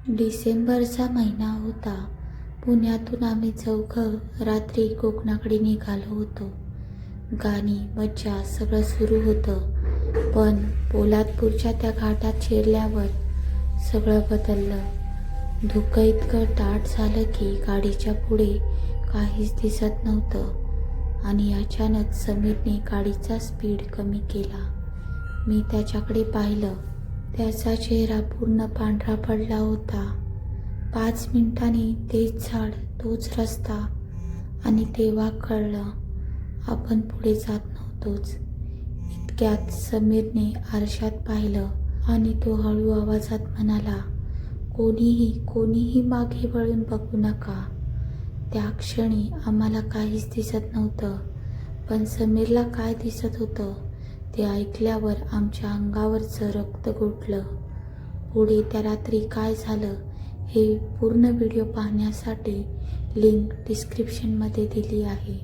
डिसेंबरचा महिना होता. पुण्यातून आम्ही चौघं रात्री कोकणाकडे निघालो होतो. गाणी, मज्जा सगळं सुरू होतं. पण पोलादपूरच्या त्या घाटात शिरल्यावर सगळं बदललं. धुकं इतकं दाट झालं की गाडीच्या पुढे काहीच दिसत नव्हतं आणि अचानक समीरने गाडीचा स्पीड कमी केला. मी त्याच्याकडे पाहिलं. त्याचा चेहरा पूर्ण पांढरा पडला होता. 5 मिनिटांनी तेच झाड, तोच रस्ता आणि तेव्हा कळलं आपण पुढे जात नव्हतोच. इतक्यात समीरने आरशात पाहिलं आणि तो हळू आवाजात म्हणाला, कोणीही मागे वळून बघू नका. त्या क्षणी आम्हाला काहीच दिसत नव्हतं, पण समीरला काय दिसत होतं ते ऐकल्यावर आमच्या अंगावरचं रक्त गोठलं. पुढे त्या रात्री काय झालं हे पूर्ण व्हिडिओ पाहण्यासाठी लिंक डिस्क्रिप्शनमध्ये दिली आहे.